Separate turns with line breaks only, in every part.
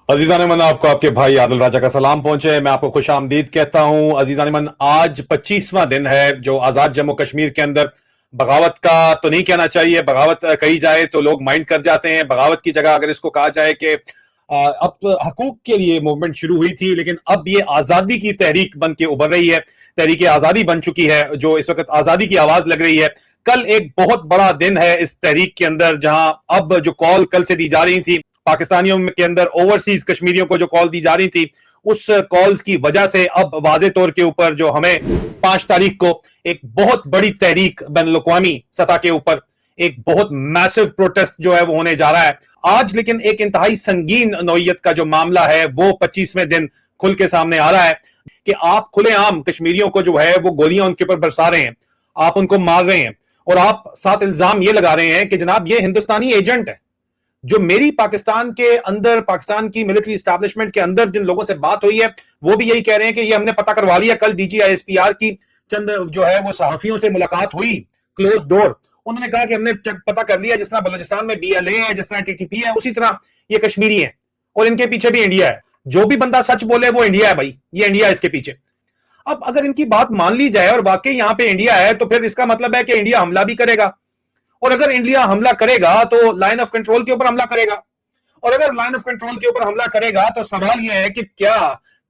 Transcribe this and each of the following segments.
अजीजान मन, आपको आपके भाई आदिल राजा का सलाम पहुंचे। मैं आपको खुश आमदीद कहता हूं। अजीजान मन, आज 25वां दिन है जो आजाद जम्मू कश्मीर के अंदर बगावत का तो नहीं कहना चाहिए, बगावत कही जाए तो लोग माइंड कर जाते हैं। बगावत की जगह अगर इसको कहा जाए कि अब हकूक के लिए मूवमेंट शुरू हुई थी, लेकिन अब ये आजादी की तहरीक बन के उभर रही है। तहरीक आजादी बन चुकी है, जो इस वक्त आजादी की आवाज लग रही है। कल एक बहुत बड़ा दिन है इस तहरीक के अंदर, जहां अब जो कॉल कल से दी जा रही थी पाकिस्तानियों के अंदर, ओवरसीज कश्मीरियों को जो कॉल दी जा रही थी, उस कॉल्स की वजह से अब वाजे तौर के ऊपर जो हमें 5 तारीख को एक बहुत बड़ी तहरीक बैन अवी सतह के ऊपर एक बहुत मैसिव प्रोटेस्ट जो है वो होने जा रहा है आज। लेकिन एक इंतहाई संगीन नौयत का जो मामला है वो 25वें दिन खुल के सामने आ रहा है कि आप खुलेआम कश्मीरियों को जो है वो गोलियां उनके ऊपर बरसा रहे हैं, आप उनको मार रहे हैं, और आप साथ इल्जाम ये लगा रहे हैं कि जनाब ये हिंदुस्तानी एजेंट है। जो मेरी पाकिस्तान के अंदर, पाकिस्तान की मिलिट्री एस्टैब्लिशमेंट के अंदर जिन लोगों से बात हुई है वो भी यही कह रहे हैं कि ये हमने पता करवा लिया। कल DGISPR की चंद जो है वो सहाफियों से मुलाकात हुई क्लोज डोर, उन्होंने कहा कि हमने पता कर लिया, जिस तरह बलूचिस्तान में BLA है, जिस तरह TTP है, उसी तरह ये कश्मीरी है और इनके पीछे भी इंडिया है। जो भी बंदा सच बोले वो इंडिया है भाई, ये इंडिया है इसके पीछे। अब अगर इनकी बात मान ली जाए और वाकई यहां पे इंडिया है, तो फिर इसका मतलब है कि इंडिया हमला भी करेगा, और अगर इंडिया हमला करेगा तो लाइन ऑफ कंट्रोल के ऊपर हमला करेगा, और अगर लाइन ऑफ कंट्रोल के ऊपर हमला करेगा तो सवाल यह है कि क्या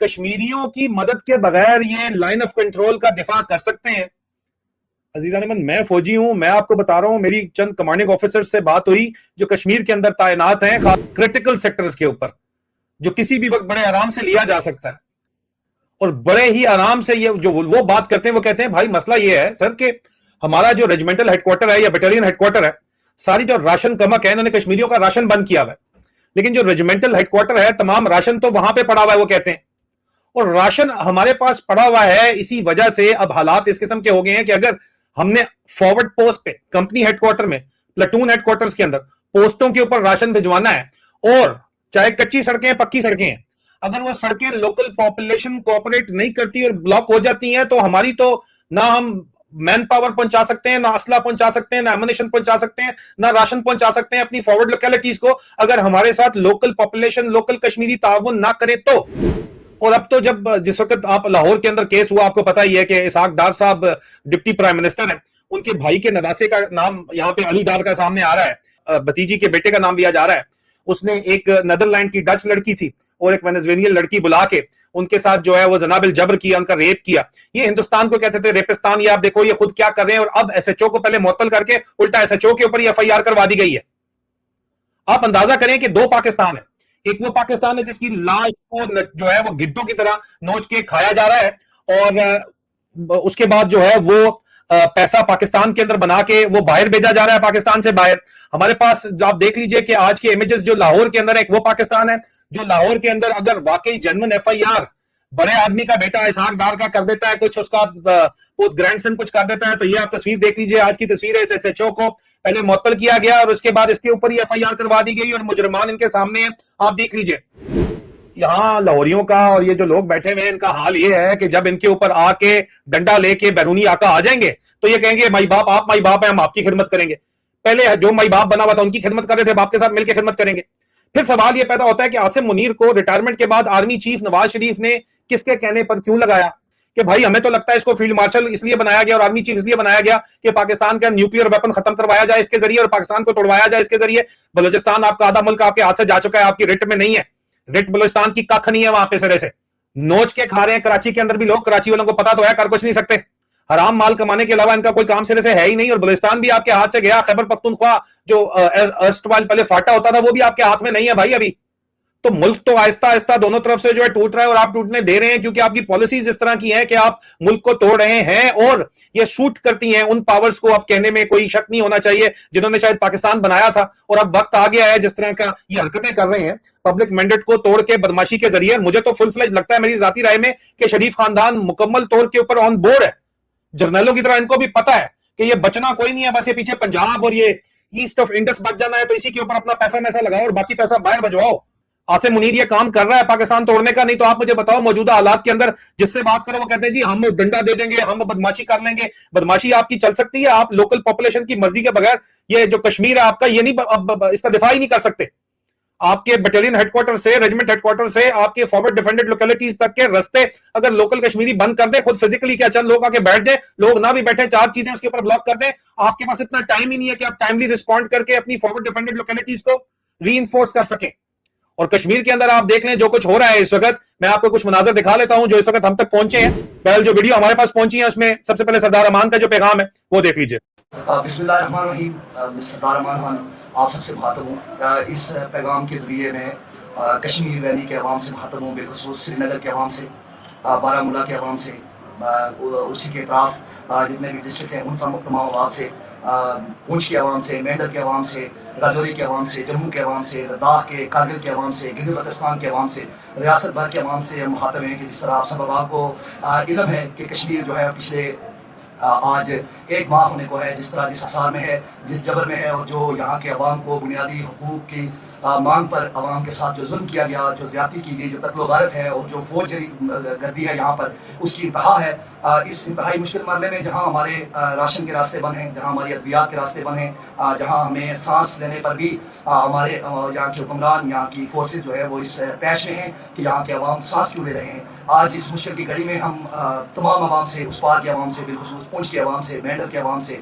कश्मीरियों की मदद के बगैर ये लाइन ऑफ कंट्रोल का दिफा कर सकते हैं? अजीजान मन, मैं फौजी हूं, मैं आपको बता रहा हूं, मेरी चंद कमांडिंग ऑफिसर्स से बात हुई जो कश्मीर के अंदर तैनात हैं, क्रिटिकल सेक्टर्स के ऊपर, जो किसी भी वक्त बड़े आराम से लिया जा सकता है, और बड़े ही आराम से ये जो वो बात करते हैं, वो कहते हैं भाई मसला ये है सर कि हमारा जो रेजिमेंटल हेडक्वार्टर है या बटालियन हेडक्वार्टर है, सारी जो राशन कमक है, इन्होंने कश्मीरियों का राशन बंद किया हुआ है, लेकिन जो रेजिमेंटल हेडक्वार्टर है तमाम राशन तो वहां पे पड़ा हुआ है, वो कहते हैं। और राशन हमारे पास पड़ा हुआ है, इसी वजह से अब हालात इस किस्म के हो गए हैं कि अगर हमने फॉरवर्ड पोस्ट पे, कंपनी हेडक्वार्टर में, प्लेटून हेडक्वार्टर्स के अंदर पोस्टों के ऊपर राशन भिजवाना है, और चाहे कच्ची सड़कें पक्की सड़कें हैं, अगर वो सड़कें लोकल पॉपुलेशन कोऑपरेट नहीं करती और ब्लॉक हो जाती हैं, तो हमारी तो ना हम मैन पावर पहुंचा सकते हैं, ना असला पहुंचा सकते हैं, ना एमुनेशन पहुंचा सकते हैं, ना राशन पहुंचा सकते हैं अपनी फॉरवर्ड लोकेलिटीज को, अगर हमारे साथ लोकल पॉपुलेशन, लोकल कश्मीरी ताउन ना करे तो। और अब तो जब जिस वक्त आप लाहौर के अंदर केस हुआ, आपको पता ही है कि इसहाक डार साहब डिप्टी प्राइम मिनिस्टर हैं, उनके भाई के नवासे का नाम यहाँ पे अली डार का सामने आ रहा है, भतीजी के बेटे का नाम लिया जा रहा है। उसने एक नेदरलैंड की डच लड़की थी और एक वेनेजुएलियन लड़की बुला के उनके साथ जो है वो जनाबिल जबर किया, उनका रेप किया। ये हिंदुस्तान को कहते थे रेपिस्तान, ये आप देखो ये खुद क्या कर रहे हैं, और अब SHO को पहले मुअत्तल करके उल्टा SHO के ऊपर FIR करवा दी गई है। आप अंदाजा करें कि दो पाकिस्तान है, एक वो पाकिस्तान है जिसकी लाश को जो है वो गिद्धों की तरह नोच के खाया जा रहा है, और उसके बाद जो है वो पैसा पाकिस्तान के अंदर बना के वो बाहर भेजा जा रहा है, पाकिस्तान से बाहर। हमारे पास जो आप देख लीजिए कि आज के इमेजेस जो लाहौर के अंदर, एक वो पाकिस्तान है जो लाहौर के अंदर अगर वाकई जेन्युइन FIR बड़े आदमी का बेटा इसहाक डार का कर देता है, कुछ उसका ग्रैंडसन कुछ कर देता है, तो ये आप तस्वीर देख लीजिए, आज की तस्वीर है। इस SHO को पहले मुअत्तल किया गया और उसके बाद इसके ऊपर ही FIR करवा दी गई और मुजरमान इनके सामने है, आप देख लीजिए। यहाँ लाहौरियों का और ये जो लोग बैठे हुए हैं, इनका हाल ये है कि जब इनके ऊपर आके डंडा लेके बैरूनी आका आ जाएंगे तो ये कहेंगे माई बाप, आप माई बाप है, हम आपकी खिदमत करेंगे। पहले जो माई बाप बना हुआ था उनकी खिदमत कर रहे थे, बाप के साथ मिलकर खिदमत करेंगे। फिर सवाल यह पैदा होता है कि आसिम मुनीर को रिटायरमेंट के बाद आर्मी चीफ नवाज शरीफ ने किसके कहने पर क्यों लगाया कि भाई हमें तो लगता है इसको फील्ड मार्शल इसलिए बनाया गया और आर्मी चीफ इसलिए बनाया गया कि पाकिस्तान का न्यूक्लियर वेपन खत्म करवाया जाए इसके जरिए और पाकिस्तान को तोड़वाया जाए इसके जरिए। बलूचिस्तान आपका आधा मुल्क आपके हाथ से जा चुका है, आपकी रिट में नहीं है, रिट बलूचिस्तान की कख नहीं है, वहां पे सिरे से नोच के खा रहे हैं। कराची के अंदर भी लोग, कराची वालों को पता तो है, कर कुछ नहीं सकते, हराम माल कमाने के अलावा इनका कोई काम सिरे से है ही नहीं। और बलूचिस्तान भी आपके हाथ से गया, खैबर पख्तूनख्वा जो अर्स्टवाइल पहले फाटा होता था वो भी आपके हाथ में नहीं है भाई अभी। तो मुल्क तो आहिस्ता आहिस्ता दोनों तरफ से जो है टूट रहा है, और आप टूटने दे रहे हैं क्योंकि आपकी पॉलिसीज इस तरह की हैं कि आप मुल्क को तोड़ रहे हैं, और ये सूट करती हैं उन पावर्स को। अब कहने में कोई शक नहीं होना चाहिए जिन्होंने शायद पाकिस्तान बनाया था, और अब वक्त आ गया है जिस तरह का ये हरकतें कर रहे हैं पब्लिक मैंडेट को तोड़ के बदमाशी के जरिए। मुझे तो फुल फ्लेज लगता है, मेरी जाती राय में, कि शरीफ खानदान मुकम्मल तौर के ऊपर ऑन बोर्ड है। जर्नलों की तरह इनको भी पता है कि ये बचना कोई नहीं है, बस ये पीछे पंजाब और ये ईस्ट ऑफ इंडस बच जाना है, तो इसी के ऊपर अपना पैसा मैसा लगाओ और बाकी पैसा बाहर भजवाओ। आसिम मुनीर ये काम कर रहा है पाकिस्तान तोड़ने का। नहीं तो आप मुझे बताओ, मौजूदा हालात के अंदर जिससे बात करो वो कहते हैं जी हम डंडा दे देंगे, हम बदमाशी कर लेंगे। बदमाशी आपकी चल सकती है, आप लोकल पॉपुलेशन की मर्जी के बगैर ये जो कश्मीर है आपका, ये नहीं अब इसका दिफा ही नहीं कर सकते। आपके बटालियन हेडक्वार्टर से, रेजिमेंट हेडक्वार्टर से आपके फॉरवर्ड डिफेंडेड लोकेलिटीज तक के रास्ते अगर लोकल कश्मीरी बंद कर दे, खुद फिजिकली क्या चंद लोग आके बैठ जाए, लोग ना भी बैठे, 4 चीजें उसके ऊपर ब्लॉक कर दे, आपके पास इतना टाइम ही नहीं है कि आप टाइमली रिस्पॉन्ड करके अपनी फॉरवर्ड डिफेंडेड लोकेलिटीज को रीइंफोर्स कर सकें। और कश्मीर के अंदर आप देख लें जो कुछ हो रहा है इस वक्त, मैं आपको कुछ मनाजर दिखा लेता हूं जो इस वक्त हम तक पहुंचे हैं। पहले जो वीडियो हमारे पास पहुंची है उसमें सबसे पहले सरदार अमान का जो पैगाम है वो देख लीजिए।
बिस्मिल्लाहिर्रहमानिर्रहीम। सरदार अमान खान आप सबसे मुखातब हूँ। इस पैगाम के ज़रिए मैं कश्मीर वैली के अवाम से मुखातब हूँ, बिलखुसूस श्रीनगर के अवाम से, बारामूला के अवाम से, उसी के अतराफ जितने भी डिस्ट्रिक्ट हैं उन तमाम अवाम से, पूंछ के अवाम से, मेंढर के अवाम से, राजौरी के अवाम से, जम्मू के अवाम से, लद्दाख के, कारगिल के अवाम से, गिलगित बल्तिस्तान के अवाम से, रियासत भर के अवाम से हम मुखातब हैं कि जिस तरह आप सब अवाम को इल्म है कि कश्मीर जो है पिछले आज 1 माह होने को है जिस तरह जिस हसार में है, जिस जबर में है, और जो यहाँ के अवाम को बुनियादी हुकूक की मांग पर अवाम के साथ जो जुल्म किया गया, जो ज्यादती की गई, जो कत्ल वारत है और जो फौज गर्दी है यहाँ पर, उसकी इंतहा है। इस इंतहाई मुश्किल मरले में जहाँ हमारे राशन के रास्ते बंद हैं, जहाँ हमारी अद्वियात के रास्ते बंद हैं, जहाँ हमें सांस लेने पर भी हमारे यहाँ के हुक्मरान, यहाँ की फोर्सेज जो है वो इस तैश में हैं कि यहाँ के अवाम सांस क्यों ले रहे हैं। आज इस मुश्किल की घड़ी में हम तमाम अवाम से, उस पार के अवाम से, बिलखुसूस पूंछ के अवाम से, मेंढर के अवाम से,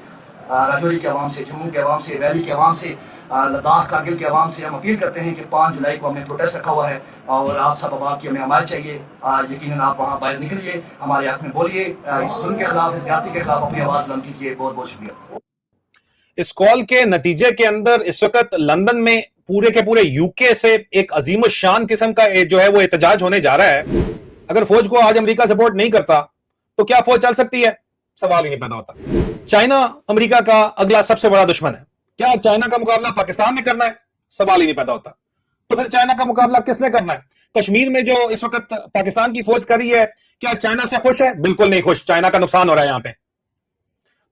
राजौरी के अवाम से, जम्मू के अवाम से, वैली के अवाम से, लद्दाख कारगिल के अवाम से हम अपील करते हैं कि 5 जुलाई को हमने प्रोटेस्ट रखा हुआ है और आप सब अवाम की हमें हमायत चाहिए। यकीनन आप वहाँ बाहर निकलिए, हमारे हक में बोलिए, इस जुल्म के खिलाफ, इस ज्यादती के खिलाफ अपनी आवाज़ बुलंद कीजिए। बहुत बहुत शुक्रिया।
इस कॉल के नतीजे के अंदर इस वक्त लंदन में पूरे के पूरे यूके से एक अजीम शान किस्म का जो है वो एहतजाज होने जा रहा है। अगर फौज को आज अमेरिका सपोर्ट नहीं करता तो क्या फौज चल सकती है? सवाल ही नहीं पैदा होता। चाइना अमेरिका का अगला सबसे बड़ा दुश्मन है। क्या चाइना का मुकाबला पाकिस्तान में करना है? सवाल ही नहीं पैदा होता। तो फिर चाइना का मुकाबला किसने करना है? कश्मीर में जो इस वक्त पाकिस्तान की फौज कर रही है, क्या चाइना से खुश है? बिल्कुल नहीं खुश। चाइना का नुकसान हो रहा है यहां पे।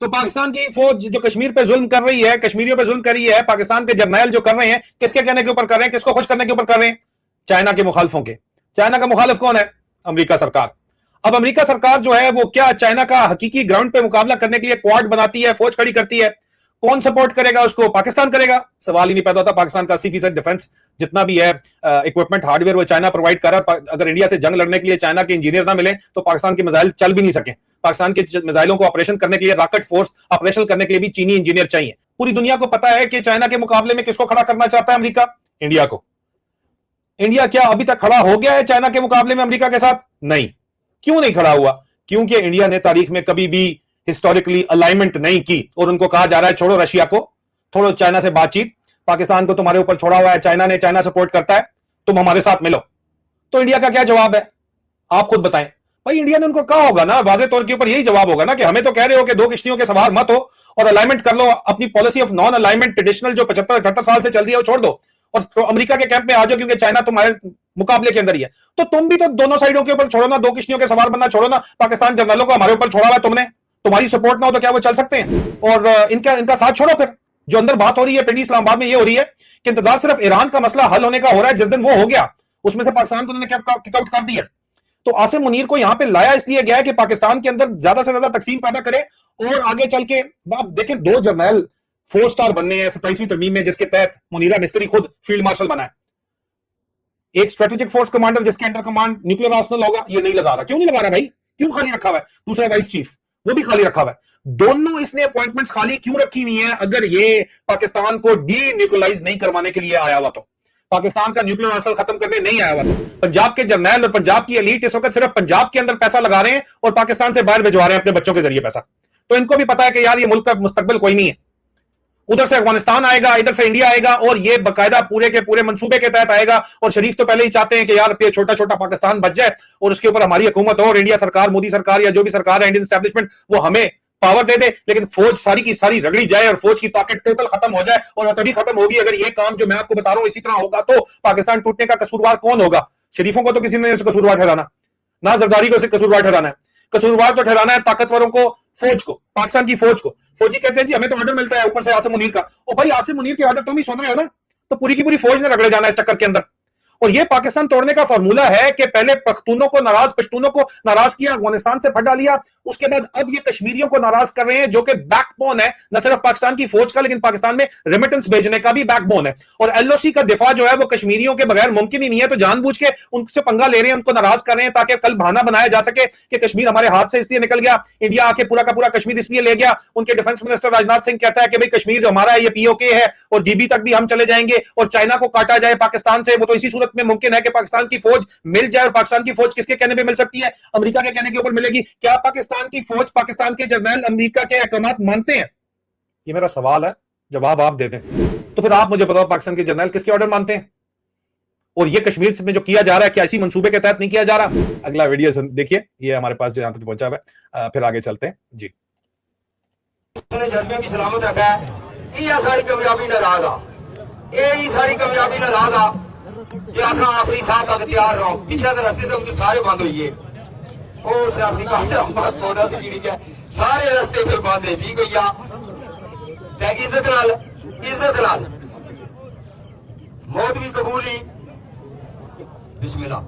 तो पाकिस्तान की फौज जो कश्मीर पे जुल्म कर रही है, कश्मीरियों पे जुल्म कर रही है, पाकिस्तान के जर्नैल जो कर रहे हैं, किसके कहने के ऊपर कर रहे हैं? किसको खुश करने के ऊपर कर रहे हैं? चाइना के मुखालिफों के। चाइना का मुखालिफ कौन है? अमेरिका सरकार। अब अमेरिका सरकार जो है वो क्या चाइना का हकीकी ग्राउंड पे मुकाबला करने के लिए क्वाड बनाती है, फौज खड़ी करती है? कौन सपोर्ट करेगा उसको? पाकिस्तान करेगा? सवाल ही नहीं पैदा होता। पाकिस्तान का 80% डिफेंस जितना भी है इक्विपमेंट, हार्डवेयर, वो चाइना प्रोवाइड कर रहा है। अगर इंडिया से जंग लड़ने के लिए चाइना के इंजीनियर ना मिले तो पाकिस्तान के मिसाइल चल भी नहीं सके। पाकिस्तान के मिसाइलों को ऑपरेशन करने के लिए, रॉकेट फोर्स ऑपरेशन करने के लिए भी चीनी इंजीनियर चाहिए। पूरी दुनिया को पता है कि चाइना के मुकाबले में किसको खड़ा करना चाहता है अमेरिका? इंडिया को। इंडिया क्या अभी तक खड़ा हो गया है चाइना के मुकाबले में अमेरिका के साथ? नहीं। क्यों नहीं खड़ा हुआ? क्योंकि इंडिया ने तारीख में कभी भी हिस्टोरिकली अलाइनमेंट नहीं की और उनको कहा जा रहा है छोड़ो रशिया को, थोड़ो चाइना से बातचीत, पाकिस्तान को तुम्हारे ऊपर छोड़ा हुआ है चाइना ने, चाइना सपोर्ट करता है, तुम हमारे साथ मिलो। तो इंडिया का क्या जवाब है? आप खुद बताएं। भाई इंडिया ने उनको कहा होगा ना, वाज़ेह तौर के ऊपर यही जवाब होगा ना कि हमें तो कह रहे हो कि 2 किश्तियों के सवार मत हो और अलाइनमेंट कर लो, अपनी policy of non alignment traditional जो 75-78 साल से चल रही है वो छोड़ दो और तो अमेरिका के कैंप में आ जाओ क्योंकि चाइना तुम्हारे मुकाबले के अंदर ही है। तो तुम भी तो दोनों साइडों के ऊपर छोड़ो ना, 2 किश्तियों के सवार बनना छोड़ो ना। पाकिस्तान जर्नलों को हमारे ऊपर छोड़ा हुआ है तुमने, तुम्हारी सपोर्ट ना हो तो क्या वो चल सकते हैं? और इनका साथ छोड़ो। फिर जो अंदर बात हो रही है पिंडी इस्लामाबाद में ये हो रही है कि इंतजार सिर्फ ईरान का मसला हल होने का हो रहा है। जिस दिन वो हो गया उसमें से पाकिस्तान को उन्होंने किकआउट कर दिया। तो आसिम मुनीर को यहां पे लाया इसलिए गया है कि पाकिस्तान के अंदर ज्यादा से ज्यादा तकसीम पैदा करे और आगे चल के आप देखें 2 जर्नल 4 स्टार बनने हैं 27वीं तरमीम में, जिसके तहत मुनीरा मिस्त्री खुद फील्ड मार्शल बना है। एक स्ट्रेटेजिक फोर्स कमांडर जिसके अंडर कमांड न्यूक्लियर आर्सेनल होगा, ये नहीं लगा रहा। क्यों नहीं लगा रहा भाई? क्यों खाली रखा हुआ है? दूसरा वाइस चीफ वो भी खाली रखा हुआ है। दोनों इसने अपॉइंटमेंट्स खाली क्यों रखी हुई हैं? अगर ये पाकिस्तान को डी न्यूक्लियराइज नहीं करवाने के लिए आया हुआ तो, पाकिस्तान का न्यूक्लियर आर्सेनल खत्म करने नहीं आया हुआ। पंजाब के जर्नैल और पंजाब की एलीट इस वक्त सिर्फ पंजाब के अंदर पैसा लगा रहे हैं और पाकिस्तान से बाहर भिजवा रहे हैं अपने बच्चों के जरिए पैसा। तो इनको भी पता है कि यार ये मुल्क का मुस्तकबिल कोई नहीं है। उधर से अफगानिस्तान आएगा, इधर से इंडिया आएगा और ये बकायदा पूरे के पूरे मंसूबे के तहत आएगा। और शरीफ तो पहले ही चाहते हैं कि यार ये छोटा छोटा पाकिस्तान बच जाए और उसके ऊपर हमारी हुकूमत हो और इंडिया सरकार, मोदी सरकार या जो भी सरकार है, इंडियन एस्टैब्लिशमेंट, वो हमें पावर दे दे, लेकिन फौज सारी की सारी रगड़ी जाए और फौज की ताकत टोटल खत्म हो जाए। और तभी खत्म होगी अगर ये काम जो मैं आपको बता रहा हूं इसी तरह होगा। तो पाकिस्तान टूटने का कसूरवार कौन होगा? शरीफों को तो किसी ने कसूरवार ठहराना, ना जरदारी को कसूरवार ठहराना है। कसूरवार तो ठहराना है ताकतवरों को, फौज को, पाकिस्तान की फौज को। फौजी कहते हैं जी हमें तो ऑर्डर मिलता है ऊपर से आसिम मुनीर का। और भाई आसिम मुनीर के ऑर्डर तुम ही सुन रहे हो ना, तो पूरी की पूरी फौज ने रगड़े जाना है इस चक्कर के अंदर। और यह पाकिस्तान तोड़ने का फॉर्मूला है कि पहले पख्तूनों को नाराज, पश्तूनों को नाराज किया, अफगानिस्तान से फटा लिया, उसके बाद अब ये कश्मीरियों को नाराज कर रहे हैं, जो कि बैकबोन है न सिर्फ पाकिस्तान की फौज का, लेकिन पाकिस्तान में रेमिटेंस भेजने का भी बैकबोन है। और एलओसी का दिफा जो है वो कश्मीरियों के बगैर मुमकिन ही नहीं है, तो जानबूझ के उनसे पंगा ले रहे हैं, उनको नाराज कर रहे हैं, ताकि कल बहाना बनाया जा सके कि कश्मीर हमारे हाथ से इसलिए निकल गया, इंडिया आके पूरा का पूरा कश्मीर इसलिए ले गया। उनके डिफेंस मिनिस्टर राजनाथ सिंह कहता है कि भाई कश्मीर हमारा है, ये पीओके है और जीबी तक भी हम चले जाएंगे, और चाइना को काटा जाए पाकिस्तान से, वो तो इसी सूरत में मुमकिन है कि पाकिस्तान की फौज मिल जाए। और पाकिस्तान की फौज किसके कहने पे मिल सकती है? अमेरिका के कहने के ऊपर मिलेगी। क्या पाकिस्तान की फौज, पाकिस्तान के जर्नल अमेरिका के अहकामात मानते हैं? ये मेरा सवाल है, जवाब आप दे दें। तो फिर आप मुझे बताओ, पाकिस्तान के जर्नल किसके ऑर्डर मानते हैं? और ये कश्मीर में जो किया जा रहा है, क्या इसी मंसूबे के तहत नहीं किया जा रहा? अगला वीडियो देखिए, ये हमारे पास जो यहां तक पहुंचा हुआ है, फिर आगे चलते हैं जी।
जज्बे की सलामत रखा है, ये सारी कामयाबी ना लागा, यही सारी कामयाबी ना लागा कि असा आखिरी साथ तक तैयार रहो। पीछे के रास्ते तो उधर सारे बंद हुई है, और सियासी पासपोर्ट है, सारे रास्ते फिर बंद है। ठीक है, इज्जत नाल मौत भी कबूली। बिस्मिल्लाह।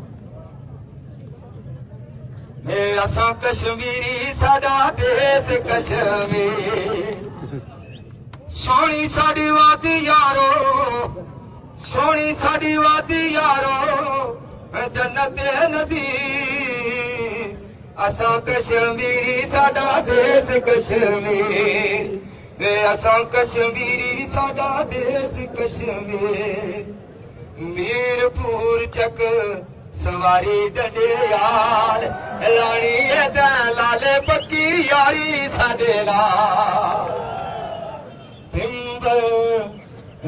असा कश्मीरी साडा देश कश्मीर, सोनी साडी वादी यारो, सोनी साडी वादी यारो, जन्नत नसीब। असा कश्मीरी साडा देश कश्मीर, असा कश्मीरी साडा देश कश्मीर। मीरपुर चक सवारी डंडियाल, लानी लाले पक्की यारी साडे नाल।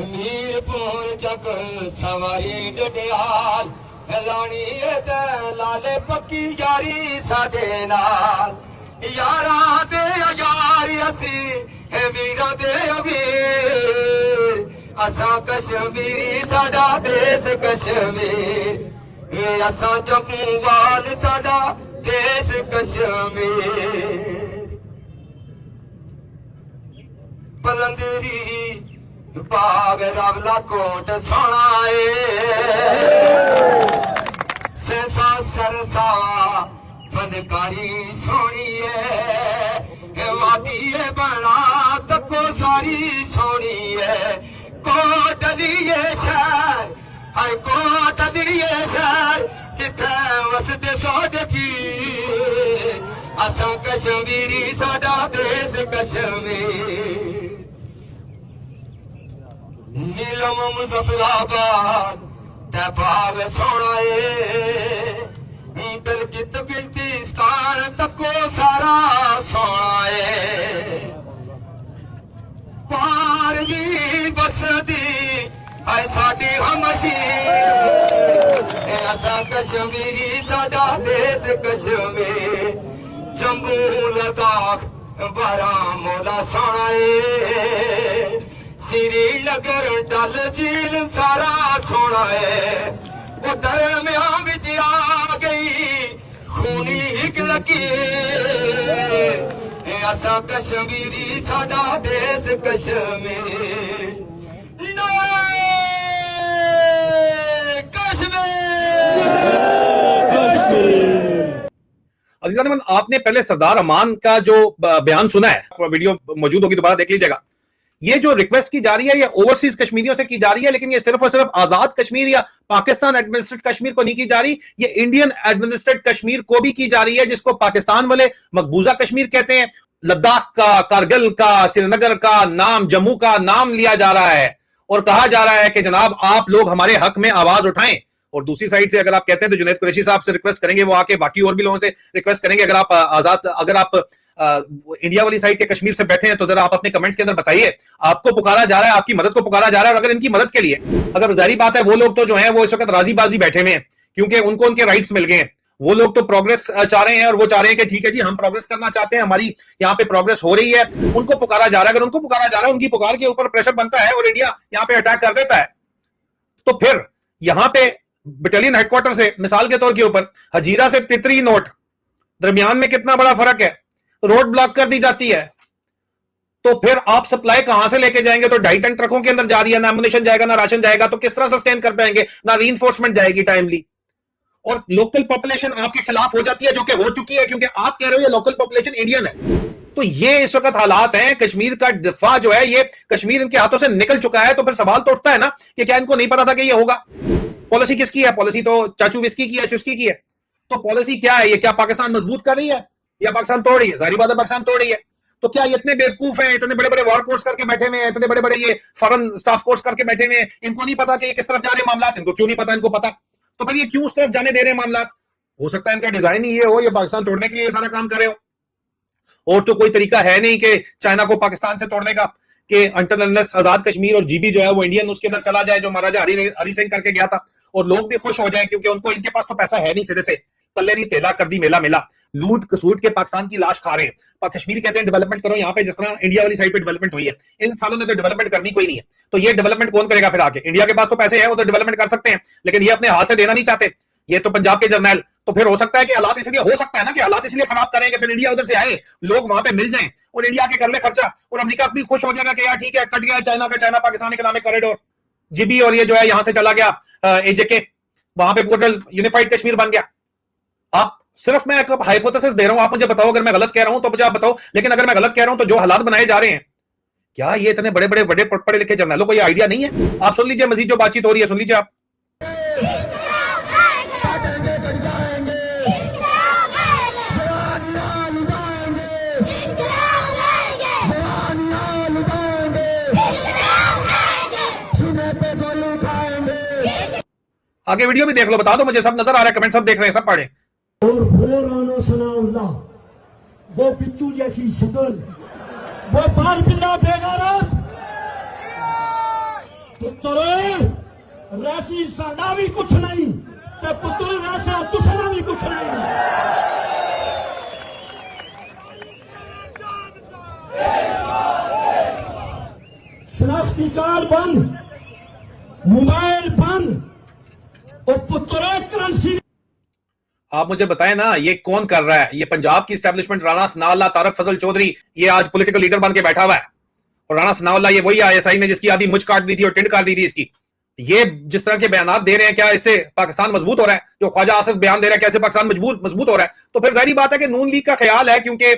मीरपुर चक सवारी डंडियाल, लानी लाले पक्की यारी साडे नाल। यारा दे यारी असी वीरा दे अमीर, असा कश्मीरी साडा देश कश्मीर, असा जम्मू वाल साडा देश कश्मीर। बलंदरी बाग रावला कोट सोनाए, सेसा सरसा फनकारी सोनी है, वादी बना तको सारी सोनी है। कोटलिए शहर, हाय कोटलिए शहर, किथे वसते सोडे पी। असा कश्मीरी साडा देश कश्मीर। नीलम मुजफ्फराबाद ते बाग सोनाए, बिलकित बिल्तिस्तान तको सारा सोनाए। पार भी बसदी है साडी हमशी, असा कश्मीरी साडा देश कश्मीर। जम्मू लद्दाख बारामूला सोनाए, श्रीनगर डल झील सारा सोना है। वो दरम्यान विच आ गई खूनी हिक लकीर, असा कश्मीरी साडा देश कश्मीर। नारे
अजीज़ान, आपने पहले सरदार अमान का जो बयान सुना है, वीडियो मौजूद होगी, दोबारा देख लीजिएगा। ये जो रिक्वेस्ट की जा रही है, ये ओवरसीज कश्मीरियों से की जा रही है, लेकिन ये सिर्फ और सिर्फ आजाद कश्मीर या पाकिस्तान एडमिनिस्ट्रेटेड कश्मीर को नहीं की जा रही, ये इंडियन एडमिनिस्ट्रेटेड कश्मीर को भी की जा रही है, जिसको पाकिस्तान वाले मकबूजा कश्मीर कहते हैं। लद्दाख का, कारगिल का, श्रीनगर का नाम, जम्मू का नाम लिया जा रहा है और कहा जा रहा है कि जनाब आप लोग हमारे हक में आवाज उठाएं। और दूसरी साइड से अगर आप कहते हैं तो जुनैद कुरैशी साहब से रिक्वेस्ट करेंगे, वो आके बाकी और भी लोगों से रिक्वेस्ट करेंगे, अगर आप आजाद, अगर आप इंडिया वाली साइड के कश्मीर से बैठे हैं तो जरा आप अपने कमेंट्स के अंदर बताइए, आपको पुकारा जा रहा है, आपकी मदद को पुकारा जा रहा है। और अगर इनकी मदद के लिए, अगर जाहिर बात है वो लोग तो जो है वो इस वक्त राजीबाजी बैठे हुए हैं, क्योंकि उनको उनके राइट्स मिल गए हैं। वो लोग तो प्रोग्रेस चाह रहे हैं और वो चाह रहे हैं कि ठीक है जी, हम प्रोग्रेस करना चाहते हैं, हमारी यहाँ पे प्रोग्रेस हो रही है, उनको पुकारा जा रहा है। अगर उनको पुकारा जा रहा है, उनकी पुकार के ऊपर प्रेशर बनता है और इंडिया यहाँ पे अटैक कर देता है, तो फिर यहाँ पे बटालियन हेडक्वार्टर से मिसाल के तौर के ऊपर हजीरा से तितरी नोट, दरमियान में कितना बड़ा फर्क है, रोड ब्लॉक कर दी जाती है, तो फिर आप सप्लाई कहां से लेके जाएंगे? तो 2.5 टन ट्रकों के अंदर जा रही है, ना एमुनेशन जाएगा ना राशन जाएगा, तो किस तरह सस्टेन कर पाएंगे? ना रीइंफोर्समेंट जाएगी टाइमली, और लोकल पॉपुलेशन आपके खिलाफ हो जाती है, जो कि हो चुकी है, क्योंकि आप कह रहे हो ये लोकल पॉपुलेशन इंडियन है। तो ये इस वक्त हालात हैं, कश्मीर का दिफा जो है ये कश्मीर इनके हाथों से निकल चुका है। तो फिर सवाल तो उठता है ना कि क्या इनको नहीं पता था कि ये होगा? पॉलिसी किसकी है? पॉलिसी तो चाचू विस्की की है, चुस्की की है। तो पॉलिसी क्या है? ये क्या पाकिस्तान मजबूत कर रही है या पाकिस्तान तोड़ रही है? जाहिर बात है पाकिस्तान तोड़ रही है। तो क्या ये इतने बेवकूफ हैं, इतने बड़े बड़े वॉर कोर्स करके बैठे हुए हैं, इतने बड़े बड़े ये फॉरेन स्टाफ कोर्स करके बैठे हुए हैं, इनको नहीं पता कि ये किस तरफ जा रहे हैं मामला? इनको क्यों नहीं पता? इनको पता, तो फिर ये क्यों उस तरफ जाने दे रहे हैं मामला? हो सकता है इनका डिजाइन ही ये हो, ये पाकिस्तान तोड़ने के लिए सारा काम कर रहे हो, और तो कोई तरीका है नहीं कि चाइना को पाकिस्तान से तोड़ने का, कि अंटिल अनलेस आजाद कश्मीर और जीबी जो है वो इंडियन उसके अंदर चला जाए, जो महाराजा हरि सिंह करके गया था, और लोग भी खुश हो जाए, क्योंकि उनको इनके पास तो पैसा है नहीं, सिरे से पल्ले नहीं तेला कर दी मेला मेला, लूट कसूट के पाकिस्तान की लाश खा रहे हैं। पर कश्मीर कहते हैं डेवलपमेंट करो, यहाँ पे जिस तरह इंडिया वाली साइड पे डेवलपमेंट हुई है, इन सालों ने तो डेवलपमेंट करनी कोई नहीं है। तो ये डेवलपमेंट कौन करेगा फिर आके? इंडिया के पास तो पैसे हैं, वो तो डेवलपमेंट कर सकते हैं, लेकिन ये अपने हाथ से देना नहीं चाहते। ये तो पंजाब के जर्नैल, तो फिर हो सकता है कि हालात इसलिए, हो सकता है ना कि हालात इसलिए खराब करेंगे, फिर इंडिया उधर से आए, लोग वहां पे मिल जाएं और इंडिया के कर ले खर्चा, और अमेरिका भी खुश हो जाएगा कि यार ठीक है, कट गया चाइना का, China Pakistan economic corridor, GB, और ये जो है यहां से चला गया एजेके, वहां पे टोटल यूनिफाइड कश्मीर बन गया। आप सिर्फ, मैं एक हाइपोथेसिस दे रहा हूं, आप मुझे बताओ अगर मैं गलत कह रहा हूं तो मुझे आप बताओ, लेकिन अगर मैं गलत कह रहा हूं तो जो हालात बनाए जा रहे हैं, क्या ये इतने बड़े बड़े बड़े पढ़े लिखे जर्नलों को ये आइडिया नहीं है? आप सुन लीजिए, मजीद जो बातचीत हो रही है सुन लीजिए आप। आगे वीडियो भी देख लो, बता दो मुझे, सब नजर आ रहा है, कमेंट सब देख रहे हैं, सब पढ़े।
और वो राना सनाउल्लाह, वो बिच्चू जैसी शक्ल, वो बाल बिल्ला बेगारत, पुत्र रैसी साडा भी कुछ नहीं, ते पुत्र रैसा तुसरा भी कुछ नहीं। शनाख्ती कार्ड बंद, मोबाइल बंद, और पुत्र करेंसी।
आप मुझे बताएं ना, ये कौन कर रहा है? ये पंजाब की एस्टेब्लिशमेंट, राणा सनाउल्लाह, तारक फजल चौधरी, ये आज पॉलिटिकल लीडर बन के बैठा हुआ है। और राणा सनाउल्लाह ये वही आईएसआई ने जिसकी आधी मुझ काट दी थी और टिंड काट दी थी इसकी। ये जिस तरह के बयान दे रहे हैं, क्या इससे पाकिस्तान मजबूत हो रहा है? जो ख्वाजा आसिफ बयान दे रहा है, कैसे पाकिस्तान मजबूत हो रहा है? तो फिर जाहिर बात है कि नून लीग का ख्याल है, क्योंकि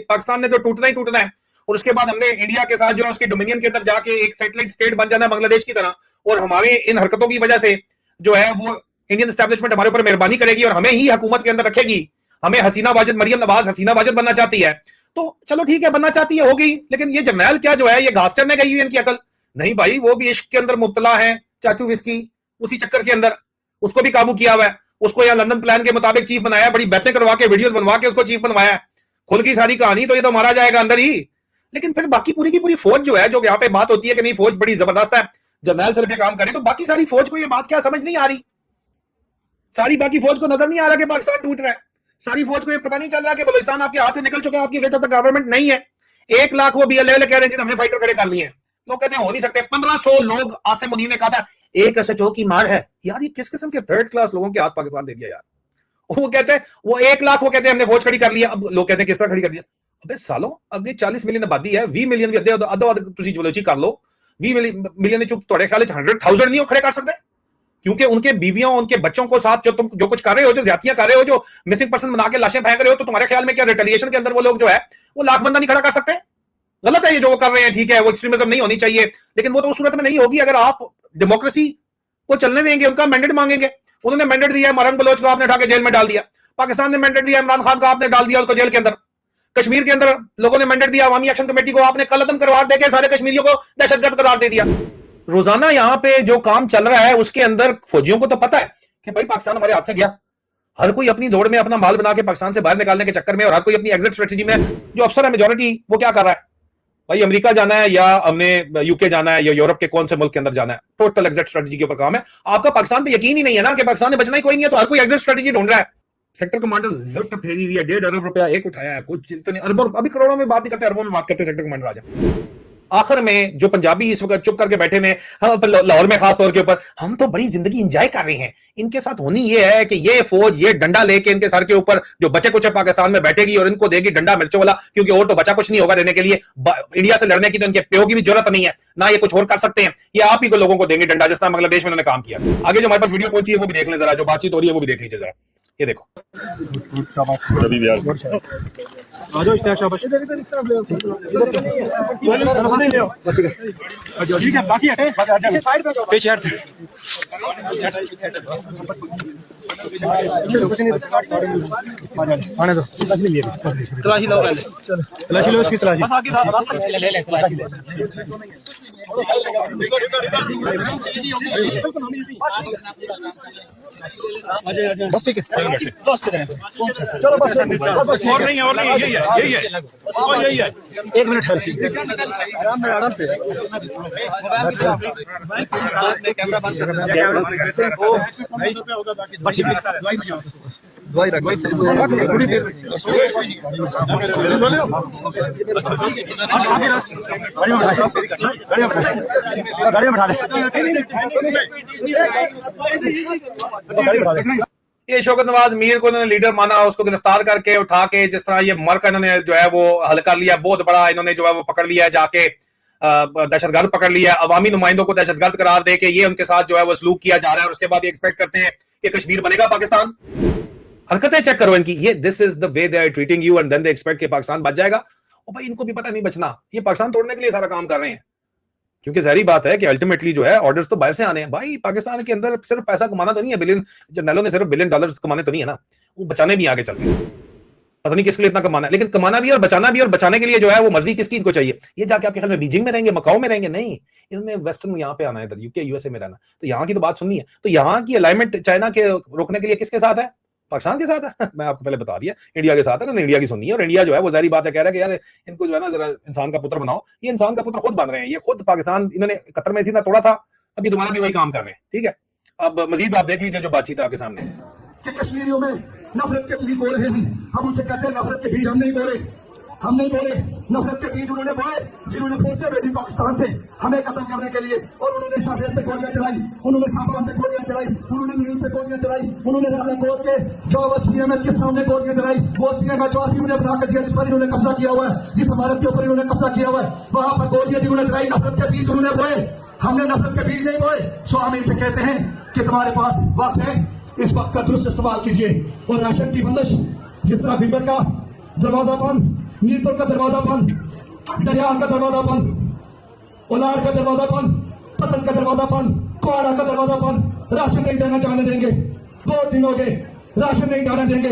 पाकिस्तान ने तो टूटना ही टूटना है, और उसके बाद हमने इंडिया के साथ जो है उसके डोमिनियन के अंदर जाके एक सैटेलाइट स्टेट बन जाना है बांग्लादेश की तरह, और हमारे इन हरकतों की वजह से जो है वो इंडियन एस्टेब्लिशमेंट हमारे ऊपर मेहरबानी करेगी और हमें ही हुकूमत के अंदर रखेगी। हमें हसीना वाजिद, मरियम नवाज हसीना वाजिद बनना चाहती है, तो चलो ठीक है, बनना चाहती है, हो गई। लेकिन ये जर्नैल क्या जो है, ये घास चढ़ने गई हुई इनकी अकल नहीं भाई, वो भी इश्क के अंदर मुब्तला है, चाचू विस्की, उसी चक्कर के अंदर उसको भी काबू किया हुआ है। उसको यहाँ लंदन प्लान के मुताबिक चीफ बनाया, बड़ी बैठें करवा के, वीडियोस बनवा के उसको चीफ बनवाया, खुल की सारी कहानी, तो ये तो मारा जाएगा अंदर ही। लेकिन फिर बाकी पूरी की पूरी फौज जो है, जो यहाँ पे बात होती है कि नहीं फौज बड़ी जबरदस्त है, जर्नैल सिर्फ ये काम करे, तो बाकी सारी फौज को ये बात क्या समझ नहीं आ रही? सारी बाकी फौज को नजर नहीं आ रहा कि पाकिस्तान टूट रहा है? सारी फौज को ये पता नहीं चल रहा कि बलूचिस्तान आपके हाथ से निकल चुका है, आपकी वेट ऑफ द गवर्नमेंट नहीं है। 1 लाख वो BLA कह रहे हैं हमने फाइटर खड़े कर लिए हैं, लोग कहते हैं हो नहीं सकते। 1500 लोग, आसिम मुनीर ने कहा था एक SHO की मार है। यार ये किस किस्म के थर्ड क्लास लोगों के हाथ पाकिस्तान दे दिया यार। वो कहते हैं वो 1 लाख, वो कहते हैं हमने फौज खड़ी कर लिया। अब लोग कहते हैं किस तरह खड़ी कर दिया? अबे सालों, अगे 40 मिलियन आबादी है, 20 मिलियन भी अद्धो तुसी बलोची कर लो, 20 मिलियन चुप तोड़े ख्याल 100,000 नहीं खड़े कर सकते, क्योंकि उनके बीवियों, उनके बच्चों को साथ जो तुम जो कुछ कर रहे हो, जो ज्यादतियां कर रहे हो, जो मिसिंग पर्सन बना के लाशें फेंक रहे हो, तो तुम्हारे ख्याल में क्या रिटेलिएशन के अंदर वो लोग जो है वो लाख बंदा नहीं खड़ा कर सकते? गलत है ये जो वो कर रहे हैं, ठीक है, वो एक्सट्रीमिज्म नहीं होनी चाहिए, लेकिन वो तो उस सूरत में नहीं होगी अगर आप डेमोक्रेसी को चलने देंगे, उनका मैंडेट मांगेंगे। उन्होंने मैंडेट दिया, मरंग बलोच को आपने उठा के जेल में डाल दिया। पाकिस्तान ने मैंडेट दिया, इमरान खान का आपने डाल दिया उसको जेल के अंदर। कश्मीर के अंदर लोगों ने मैंडेट दिया, अवामी एक्शन कमेटी को आपने कलअदम करार देके सारे कश्मीरियों को दहशतगर्द करार दे दिया। रोजाना यहाँ पे जो काम चल रहा है उसके अंदर फौजियों को तो पता है कि भाई पाकिस्तान हमारे हाथ से गया। हर कोई अपनी दौड़ में अपना माल बना के पाकिस्तान से बाहर निकालने के चक्कर में, और हर कोई अपनी एग्जिट स्ट्रेटजी में, जो अफसर है मेजोरिटी, वो क्या कर रहा है भाई? अमेरिका जाना है या हमने यूके जाना है या यूरोप के कौन से मुल्क के अंदर जाना है, टोटल एग्जिट स्ट्रेटजी के ऊपर काम है। आपका पाकिस्तान पे यकीन ही नहीं है ना कि पाकिस्तान में बचना ही कोई नहीं है, तो हर कोई एग्जिट स्ट्रेटजी ढूंढ रहा है। सेक्टर कमांडर लुट फेरी हुई है, 1.5 अरब रुपया एक उठाया है, कुछ इतने अरबों, अभी करोड़ों में बात नहीं करते, अरबों में बात करते। सेक्टर कमांडर आजा आखिर में जो पंजाबी इस वक्त चुप करके बैठे हुए हम लाहौर में खास तौर के ऊपर, हम तो बड़ी जिंदगी एंजॉय कर रहे हैं। इनके साथ होनी ये है कि ये फौज ये डंडा लेके इनके सर के ऊपर जो बचे कुछ पाकिस्तान में बैठेगी और इनको देगी डंडा मिर्चों वाला, क्योंकि और तो बचा कुछ नहीं होगा देने के लिए। इंडिया से लड़ने की तो इनके प्यो की भी जरूरत नहीं है, ना ये कुछ और कर सकते हैं। ये आप ही को लोगों को देंगे डंडा, जिस तरह बांग्लादेश में उन्होंने काम किया। आगे जो हमारे पास वीडियो पहुंची है वो भी देख लें जरा, जो बातचीत हो रही है वो भी देख लीजिए जरा। ये देखो
तलाशी लो उसकी तलाशी बस ठीक है चलो बस और नहीं यही है एक मिनट आराम से कैमरा बंद कर दवाई रख गाड़ी में
ये शौकत नवाज मीर को इन्होंने लीडर माना, उसको गिरफ्तार करके उठा के जिस तरह ये मर का इन्होंने जो है वो हल कर लिया, बहुत बड़ा इन्होंने जो है वो पकड़ लिया, जाके दहशतगर्द पकड़ लिया, अवामी नुमाइंदों को दहशतगर्द करार दे के ये उनके साथ जो है वो सलूक किया जा रहा है। और उसके बाद ये एक्सपेक्ट करते हैं कि कश्मीर बनेगा पाकिस्तान। हरकतें चेक करो इनकी, ये this is the way they are treating you and then they expect कि पाकिस्तान बच जाएगा। और भाई इनको भी पता नहीं बचना, ये पाकिस्तान तोड़ने के लिए सारा काम कर रहे हैं, क्योंकि जाहिर बात है कि अल्टीमेटली जो है ऑर्डर्स तो बाहर से आने हैं। भाई पाकिस्तान के अंदर सिर्फ पैसा कमाना तो नहीं है, बिलियन जर्नलों ने सिर्फ $1 बिलियन कमाने तो नहीं है ना, वो बचाने भी आगे चल रहे हैं। पता नहीं किसके लिए इतना कमाना है, लेकिन कमाना भी और बचाना भी, और बचाने के लिए जो है वो मर्जी किसकी इनको चाहिए। ये जाके आपके ख्याल में बीजिंग में रहेंगे, मकाओ में रहेंगे? नहीं, इन्होंने वेस्टर्न यहाँ पे आना है, इधर यूके यूएसए में रहना। तो यहाँ की तो बात सुननी है, तो यहाँ की अलाइनमेंट चाइना के रोकने के लिए किसके साथ है? पाकिस्तान के साथ है। मैं आपको पहले बता दिया, इंडिया के साथ है ना, इंडिया की सुननी है। और इंडिया जो है वो जारी बात है कह रहा है कि यार इनको जो है ना जरा इंसान का पुत्र बनाओ। ये इंसान का पुत्र खुद बन रहे हैं, ये खुद पाकिस्तान इन्होंने कतर में सीधा तोड़ा था, अब ये दोबारा भी वही काम कर रहे हैं। ठीक है, अब मजीद आप देख लीजिए जो बातचीत है आपके सामने।
कि कश्मीरियों में नफरत के बीज बो रहे हैं, हम उनसे कहते हैं नफरत के बीज हम नहीं बोले, हम नहीं बोले। नफरत के बीज उन्होंने बोए जिन्होंने फोर्सें भेजी पाकिस्तान से हमें कत्ल करने के लिए, और उन्होंने शाहजेब पे गोलियां चलाई, उन्होंने शाहबान पे गोलियां चलाई, उन्होंने नील पे गोलियां चलाई, उन्होंने राला कोट के जो सीएमएच के सामने गोलियां चलाई। वो सीएमएच और भी उन्हें बना कर दिया जिस पर इन्होंने कब्जा किया हुआ है, जिस इमारत के ऊपर इन्होंने कब्जा किया हुआ है, वहां पर गोलियां जिन्होंने चलाई, नफरत के बीज उन्होंने बोए, हमने नफरत के बीज नहीं बोए। सो हम इनसे कहते हैं कि तुम्हारे पास वक्त है, इस वक्त का दुरुस्त इस्तेमाल कीजिए। और राशन की बंदिश, जिस तरह भीबर का दरवाजा बंद, मीरपुर का दरवाजा बंद, दरियाल का दरवाजा बंद, उलार का दरवाजा बंद, पतन का दरवाजा बंद, कुआरा का दरवाजा बंद, राशन नहीं देना जाने देंगे। 2 दिन हो गए राशन नहीं जाने देंगे।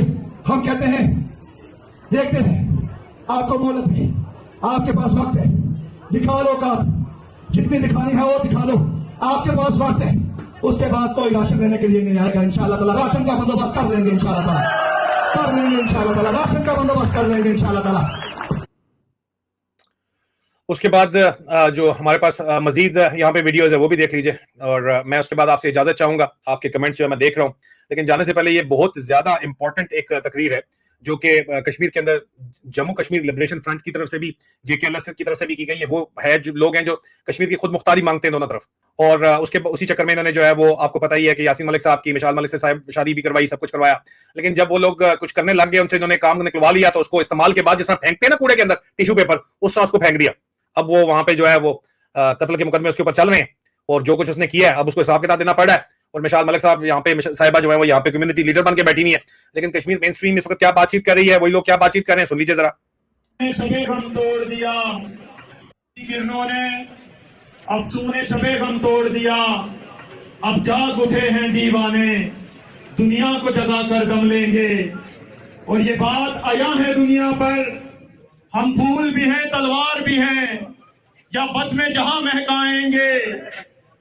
हम कहते हैं देखते हैं, आपको मोहलत है, आपके पास वक्त है, दिखा लो का जितनी दिखानी है वो दिखा लो, आपके पास वक्त है। उसके बाद कोई राशन देने के लिए नहीं आएगा इंशाअल्लाह ताला। राशन का बंदोबस्त कर लेंगे इंशाअल्लाह ताला, कर लेंगे इंशाअल्लाह ताला, राशन का बंदोबस्त कर लेंगे इंशाअल्लाह ताला।
उसके बाद जो हमारे पास मजीद यहाँ पे वीडियोस है वो भी देख लीजिए, और मैं उसके बाद आपसे इजाजत चाहूंगा। आपके कमेंट्स जो है मैं देख रहा हूँ, लेकिन जाने से पहले ये बहुत ज्यादा इंपॉर्टेंट एक तकरीर है जो कि कश्मीर के अंदर जम्मू कश्मीर लिबरेशन फ्रंट की तरफ से भी, JKLS की तरफ से भी की गई है। वो है जो लोग हैं जो कश्मीर की खुद मुख्तारी मांगते हैं दोनों तरफ, और उसी चक्कर में इन्होंने जो है वो आपको पता ही है कि यासीन मलिक साहब की, मिशाल मलिक से साहब शादी भी करवाई, सब कुछ करवाया। लेकिन जब वो लोग कुछ करने लग गए, उनसे इन्होंने काम निकलवा लिया, तो उसको इस्तेमाल के बाद जिस तरह फेंकते हैं ना कूड़े के अंदर टिश्यू पेपर, उस तरह उसको फेंक दिया। अब वो वहां पे जो है वो कत्ल के मुकदमे उसके ऊपर चल रहे हैं, और जो कुछ उसने किया है अब उसको हिसाब किताब देना पड़ रहा है। और मिशाल मलिक साहब यहाँ पे साहिबा जो है वो यहाँ पे कम्युनिटी लीडर बन के बैठी हुई है। लेकिन कश्मीर मेन स्ट्रीम इस वक्त क्या बातचीत कर रही है, वही लोग क्या बातचीत कर रहे हैं, सुन लीजिए जरा।
शबे गम तोड़ दिया किरणों ने, अफसूने शबे गम तोड़ दिया, अब जाग उठे हैं दीवाने, दुनिया को जगा कर दम लेंगे। और ये बात आया है दुनिया पर, हम फूल भी हैं तलवार भी हैं, या बस में जहां महकाएंगे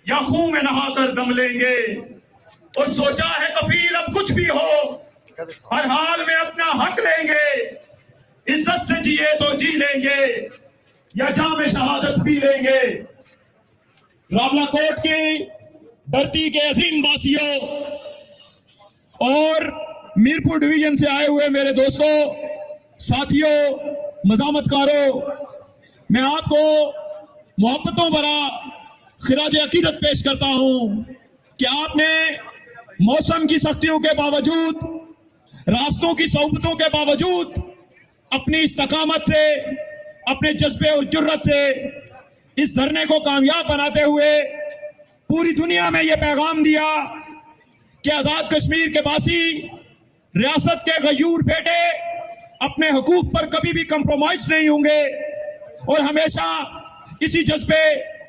या खून में नहा कर दम लेंगे। और सोचा है कफील अब कुछ भी हो, हर हाल में अपना हक लेंगे, इज्जत से जिए तो जी लेंगे या जाम शहादत पी लेंगे। रावलाकोट की धरती के अजीम वासियों और मीरपुर डिवीजन से आए हुए मेरे दोस्तों, साथियों, मजामतकारों, मैं आपको मोहब्बतों भरा खिराज अकीदत पेश करता हूं कि आपने मौसम की सख्तियों के बावजूद, रास्तों की सोबतों के बावजूद अपनी इस्तकामत से, अपने जज्बे और जुर्रत से इस धरने को कामयाब बनाते हुए पूरी दुनिया में यह पैगाम दिया कि आजाद कश्मीर के वासी रियासत के गयूर बेटे अपने हुकूक पर कभी भी कंप्रोमाइज नहीं होंगे और हमेशा इसी जज्बे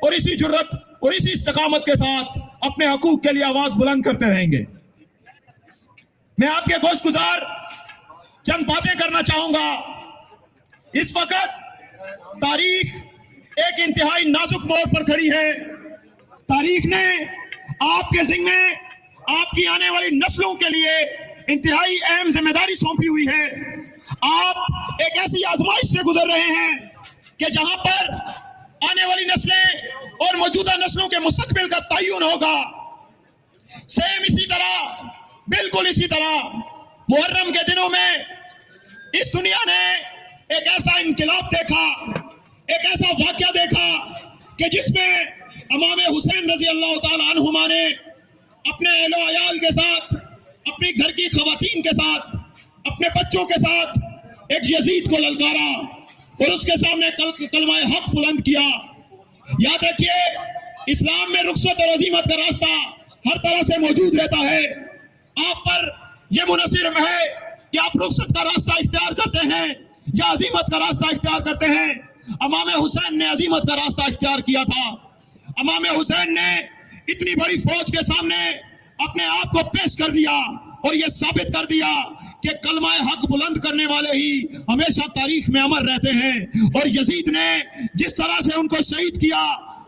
और इसी जुर्रत और इसी इस्तकामत के साथ अपने हुकूक के लिए आवाज बुलंद करते रहेंगे। मैं आपके गोशगुजार चंद बातें करना चाहूंगा। इस वक्त तारीख एक इंतहाई नाजुक मोड़ पर खड़ी है। तारीख ने आपके जिम्मे, आपकी आने वाली नस्लों के लिए इंतहाई अहम जिम्मेदारी सौंपी हुई है। आप एक ऐसी आजमाइश से गुजर रहे हैं कि जहां पर आने वाली नस्लें और मौजूदा नस्लों के मुस्तकबिल का तयन होगा। सेम इसी तरह, बिल्कुल इसी तरह मुहर्रम के दिनों में इस दुनिया ने एक ऐसा इनकलाब देखा, एक ऐसा वाकया देखा कि जिसमें इमाम हुसैन रजी अल्लाह ताला अन्हुमा ने अपने अहलो अयाल के साथ, अपनी घर की खवातीन के साथ, अपने बच्चों के साथ एक यजीद को ललकारा और उसके सामने कलमा हक बुलंद किया। याद रखिए, इस्लाम में रुखसत और अजीमत का रास्ता हर तरह से मौजूद रहता है। आप पर यह मुनसिर है कि आप रुखसत का रास्ता इख्तियार करते हैं या अजीमत का रास्ता इख्तियार करते हैं। इमाम हुसैन ने अजीमत का रास्ता इख्तियार किया था। इमाम हुसैन ने इतनी बड़ी फौज के सामने अपने आप को पेश कर दिया और यह साबित कर दिया कि कलमा हक बुलंद करने वाले ही हमेशा तारीख में अमर रहते हैं। और यजीद ने जिस तरह से उनको शहीद किया,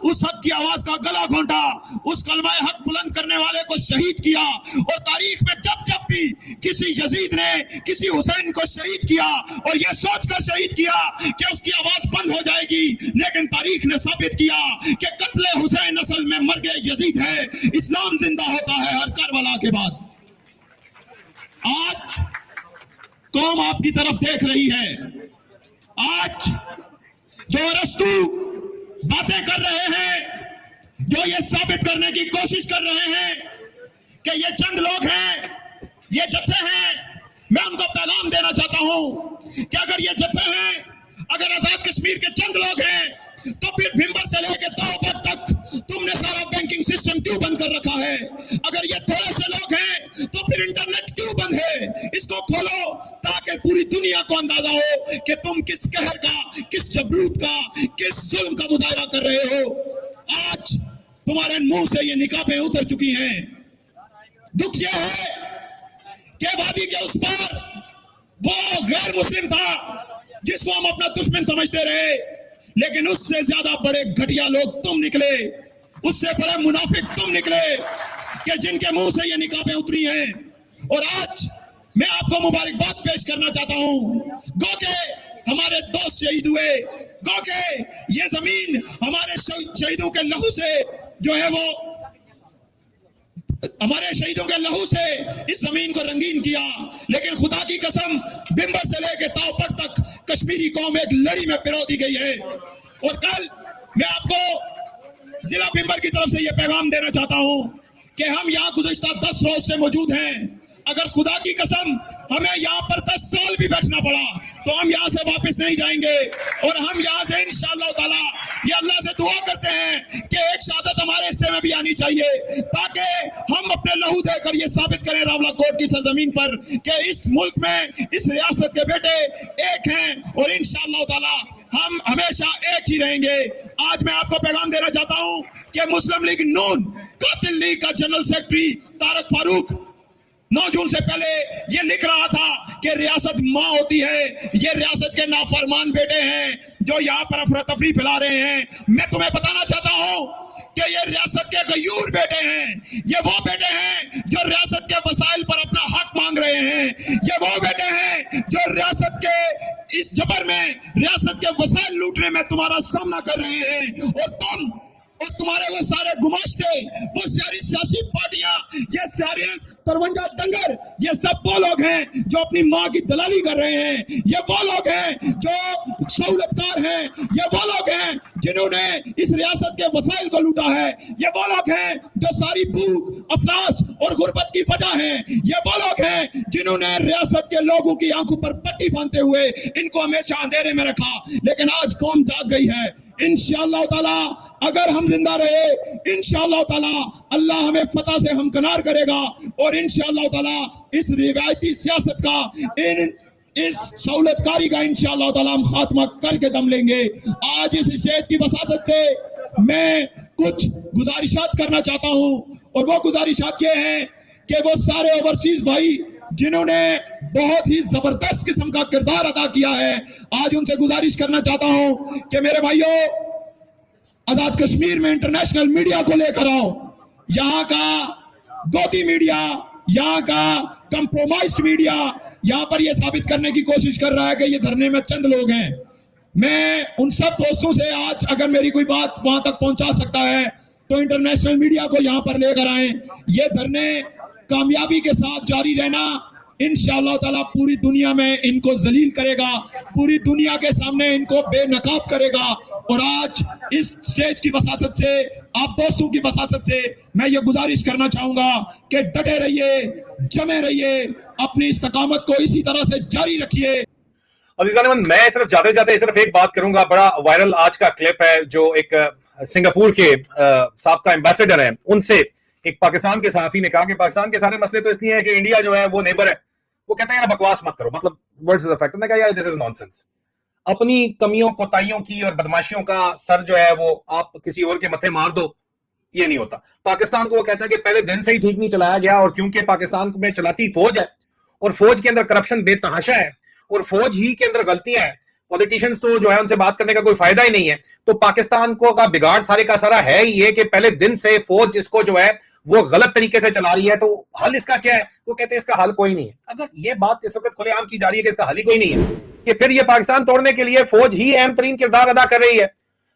उस हक की आवाज का गला घोंटा, उस कलमा हक बुलंद करने वाले को शहीद किया। और तारीख में जब जब भी किसी यजीद ने किसी हुसैन को शहीद किया और यह सोचकर शहीद किया कि उसकी आवाज बंद हो जाएगी, लेकिन तारीख ने साबित किया कि कत्ले हुसैन असल में मर गए यजीद है। इस्लाम जिंदा होता है हर करबला के बाद। आज कौम आपकी तरफ देख रही है। आज जो अरस्तु बातें कर रहे हैं, जो ये साबित करने की कोशिश कर रहे हैं कि ये चंद लोग हैं, ये जत्थे हैं, मैं उनको पैगाम देना चाहता हूं कि अगर ये जत्थे हैं, अगर आजाद कश्मीर के चंद लोग हैं, तो फिर भिंबर से लेकर ताओबत तक तुमने सारा बैंकिंग सिस्टम क्यों बंद कर रखा है? अगर ये थोड़े से लोग हैं, तो फिर इंटरनेट क्यों बंद है? इसको खोलो ताकि पूरी दुनिया को अंदाजा हो कि तुम किस कहर का, किस जबरूत का, किस जुल्म का मुजाहरा कर रहे हो। आज तुम्हारे मुंह से ये निकाबें उतर चुकी हैं। दुख यह है कि वादी के उस पार वो गैर मुस्लिम था जिसको हम अपना दुश्मन समझते रहे, लेकिन उससे ज्यादा बड़े घटिया लोग तुम निकले, उससे बड़े मुनाफिक तुम निकले कि जिनके मुंह से ये निकाबें उतरी हैं। और आज मैं आपको मुबारकबाद पेश करना चाहता हूं। गो के हमारे दोस्त शहीद हुए, गो के ये जमीन हमारे शहीदों के लहू से जो है वो हमारे शहीदों के लहू से इस जमीन को रंगीन किया। लेकिन खुदा की कसम, बिंबर से लेकर ताओपत तक कश्मीरी कौम एक लड़ी में पिरो दी गई है। और कल मैं आपको जिला बिंबर की तरफ से यह पैगाम देना चाहता हूं कि हम यहाँ गुज़िश्ता 10 रोज से मौजूद हैं। अगर खुदा की कसम हमें यहाँ पर 10 साल भी बैठना पड़ा तो हम यहाँ से वापस नहीं जाएंगे। और हम यहाँ से इंशाअल्लाह ताला ये अल्लाह से दुआ करते हैं कि एक शहादत हमारे हिस्से में भी आनी चाहिए, ताकि हम अपने लहू देकर ये साबित करें रावलाकोट की सरजमीन पर कि इस मुल्क में, इस रियासत के बेटे एक हैं और इंशाअल्लाह ताला हम हमेशा एक ही रहेंगे। आज मैं आपको पैगाम देना चाहता हूँ कि मुस्लिम लीग नून कातिल लीग का जनरल सेक्रेटरी तारक फारूक 9 जून से पहले ये लिख रहा था कि रियासत माँ होती है, ये रियासत के नाफरमान बेटे हैं जो यहाँ पर अफरा तफरी फैला रहे हैं। मैं तुम्हें बताना चाहता हूँ कि ये रियासत के गयूर बेटे हैं, ये वो बेटे हैं जो रियासत के वसाइल पर अपना हक मांग रहे हैं, ये वो बेटे हैं जो रियासत के इस जबर में, रियासत के वसाइल लूटने में तुम्हारा सामना कर रहे हैं। और तुम तुम्हारे वो सारे गुमाश्ते, वो सारी सियासी पार्टियां, ये सारे 53 दंगर, ये सब वो लोग हैं जो अपनी माँ की दलाली कर रहे हैं। ये वो लोग हैं जो सहूलतकार हैं। ये वो लोग हैं जिन्होंने इस रियासत के वसाइल को लूटा है। ये वो लोग हैं जो सारी भूख, अफलास और गुर्बत की वजह है। ये वो लोग हैं जिन्होंने रियासत के लोगों की आंखों पर पट्टी बांधते हुए इनको हमेशा अंधेरे में रखा। लेकिन आज कौम जाग गई है। इंशाअल्लाह ताला अगर हम जिंदा रहे, इंशाअल्लाह ताला अल्लाह हमें फतह से हमकनार करेगा और इंशाअल्लाह ताला इस रिवायती सियासत का, इस सहूलतकारी का इंशाअल्लाह ताला हम खात्मा करके दम लेंगे। आज इस स्टेज की वसातत से मैं कुछ गुजारिशात करना चाहता हूं और वो गुजारिशात ये हैं कि वो सारे ओवरसीज भाई जिन्होंने बहुत ही जबरदस्त किस्म का किरदार अदा किया है, आज उनसे गुजारिश करना चाहता हूं कि मेरे भाइयों, आजाद कश्मीर में इंटरनेशनल मीडिया को लेकर आओ। यहाँ का गोदी मीडिया, यहाँ का कंप्रोमाइज्ड मीडिया यहाँ पर यह साबित करने की कोशिश कर रहा है कि ये धरने में चंद लोग हैं। मैं उन सब दोस्तों से आज अगर मेरी कोई बात वहां तक पहुंचा सकता है तो इंटरनेशनल मीडिया को यहां पर लेकर आए। ये धरने कामयाबी के साथ जारी रहना इंशाअल्लाह ताला पूरी दुनिया में इनको जलील करेगा, पूरी दुनिया के सामने इनको बेनकाब करेगा। और आज इस स्टेज की वसातत से, आप दोस्तों की वसातत से मैं ये गुजारिश करना चाहूंगा कि डटे रहिए, जमे रहिए, अपनी इस्तकामत को इसी तरह से जारी रखिए।
अजीज़ान, मैं सिर्फ जाते जाते सिर्फ एक बात करूंगा। बड़ा वायरल आज का क्लिप है जो एक सिंगापुर के साबका एम्बेसडर हैं, उनसे एक पाकिस्तान के सहाफी ने कहा कि पाकिस्तान के सारे मसले तो इसलिए हैं कि इंडिया जो है वो नेबर है। वो कहते हैं यार बकवास मत करो, मतलब वर्ड्स ऑफ द फैक्ट। उन्होंने कहा यार दिस इज नॉनसेंस। अपनी कमियों, कोताहियों की और बदमाशियों का सर जो है वो आप किसी और के मथे मार दो, ये नहीं होता। पाकिस्तान को वो कहता है कि पहले दिन से ही ठीक नहीं चलाया गया और क्योंकि पाकिस्तान में चलाती फौज है और फौज के अंदर करप्शन बेतहाशा है और फौज ही के अंदर गलतियां हैं, पॉलिटिशियंस तो जो है उनसे बात करने का कोई फायदा ही नहीं है। तो पाकिस्तान को का बिगाड़ सारे का सारा है ये कि पहले दिन से फौज इसको जो है वो गलत तरीके से चला रही है। तो हल इसका क्या है? वो कहते हैं इसका हल कोई नहीं है। अगर ये बात इस वक्त खुलेआम की जा रही है कि इसका हल ही कोई नहीं है, कि फिर ये पाकिस्तान तोड़ने के लिए फौज ही अहम तरीन किरदार अदा कर रही है।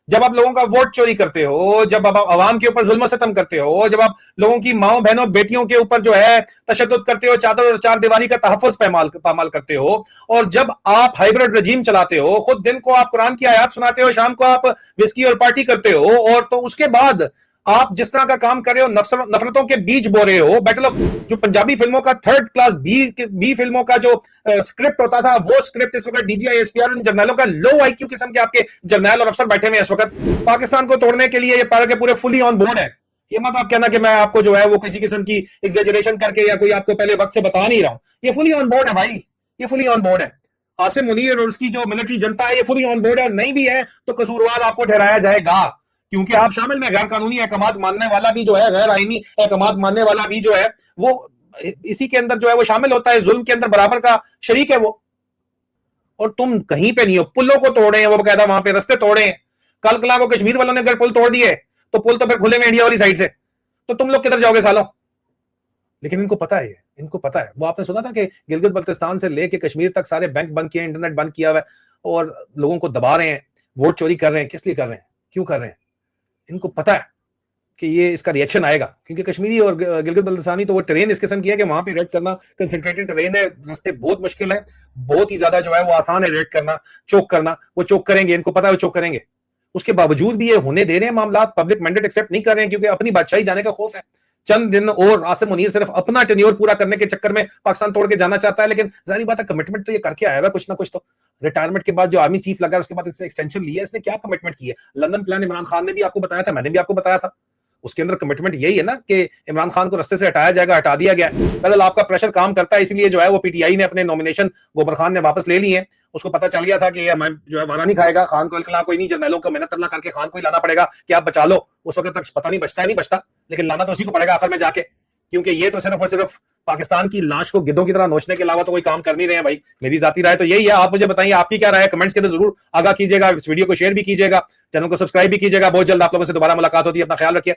जब आप लोगों का वोट चोरी करते हो, जब आप अवाम के ऊपर जुल्म सितम करते हो, जब आप लोगों की माओ बहनों बेटियों के ऊपर जो है तशद्दुद करते हो, चादर और चार दीवारी का तहफ़्फ़ुज़ पामाल करते हो, और जब आप हाइब्रिड रजीम चलाते हो, खुद दिन को आप कुरान की आयत सुनाते हो, शाम को आप विस्की और पार्टी करते हो, और तो उसके बाद आप जिस तरह का काम कर रहे हो, नफरतों के बीज बो रहे हो। बैटल ऑफ जो पंजाबी फिल्मों का थर्ड क्लास बी फिल्मों का जो स्क्रिप्ट होता था, वो स्क्रिप्ट इस वक्त डीजीआई एसपीआर जर्नलों का लो आईक्यू किस्म के आपके जर्नल और अफसर बैठे हुए इस वक्त। पाकिस्तान को तोड़ने के लिए ये पारा के पूरे फुली ऑन बोर्ड है। ये मत आप कहना कि मैं आपको जो है वो किसी किस्म की एग्जेजरेशन करके या कोई आपको पहले वक्त से बता नहीं रहा हूं। ये फुली ऑन बोर्ड है भाई, ये फुली ऑन बोर्ड है। आसिम मुनीर और उसकी जो मिलिट्री जनता है ये फुली ऑन बोर्ड है। नहीं भी है तो कसूरवार आपको ठहराया जाएगा, क्योंकि आप शामिल में गैर कानूनी अहकामात मानने वाला भी जो है, गैर आईनी अहकामात मानने वाला भी जो है वो इसी के अंदर जो है वो शामिल होता है, जुल्म के अंदर बराबर का शरीक है वो। और तुम कहीं पे नहीं हो। पुलों को तोड़े हैं वो बकायदा, वहां पे रस्ते तोड़े हैं। कल कला को कश्मीर वालों ने अगर पुल तोड़ दिए तो पुल तो फिर खुले में इंडिया वाली साइड से, तो तुम लोग किधर जाओगे सालों? लेकिन इनको पता है, इनको पता है। वो आपने सुना था कि गिलगित बल्तिस्तान से लेके कश्मीर तक सारे बैंक बंद किए, इंटरनेट बंद किया हुआ है और लोगों को दबा रहे हैं, वोट चोरी कर रहे हैं। किस लिए कर रहे हैं, क्यों कर रहे हैं? इनको पता है कि ये इसका रिएक्शन आएगा, क्योंकि कश्मीरी और गिलगित बल्तिस्तानी तो वो टेरेन इस किस्म की है कि वहां पे रेड करना कंसंट्रेटेड टेरेन है, रास्ते बहुत मुश्किल है, बहुत ही ज्यादा जो है वो आसान है रेड करना, चोक करना। वो चोक करेंगे, इनको पता है वो चोक करेंगे। उसके बावजूद भी ये होने दे रहे हैं मामला, पब्लिक मैंडेट एक्सेप्ट नहीं कर रहे हैं क्योंकि अपनी बादशाही जाने का खौफ है। चंद दिन और आसिम मुनीर सिर्फ अपना टेन्योर पूरा करने के चक्कर में पाकिस्तान तोड़ के जाना चाहता है, लेकिन जाहिर बात है कमिटमेंट तो ये करके आया है कुछ ना कुछ। तो रिटायरमेंट के बाद जो आर्मी चीफ लगा, उसके बाद इसने एक्सटेंशन लिया, इसने क्या कमिटमेंट की है? लंदन प्लान इमरान खान ने भी आपको बताया था, मैंने भी आपको बताया था। उसके अंदर कमिटमेंट यही है ना कि इमरान खान को रास्ते से हटाया जाएगा, हटा दिया गया। बहरहाल आपका प्रेशर काम करता है, इसलिए जो है वो पीटीआई ने अपने नॉमिनेशन गोबर खान ने वापस ले लिए हैं। उसको पता चल गया था कि ये जो है वारा नहीं खाएगा, खान को इल्कला कोई नहीं, जर्नलों को मेहनत करना करके खान को ही लाना पड़ेगा कि आप बचा लो। उस वक्त तक पता नहीं बचता है नहीं बचता, लेकिन लाना तो उसी को पड़ेगा आखिर में जाके, क्योंकि ये तो सिर्फ और सिर्फ पाकिस्तान की लाश को गिद्धों की तरह नोचने के अलावा तो कोई काम कर नहीं रहे हैं भाई। मेरी जाती राय तो यही है। आप मुझे बताइए आपकी क्या राय है, कमेंट्स के अंदर जरूर आगाह कीजिएगा। इस वीडियो को शेयर भी कीजिएगा, चैनल को सब्सक्राइब भी कीजिएगा। बहुत जल्द आप लोगों से दोबारा मुलाकात होती है। अपना ख्याल रखिए।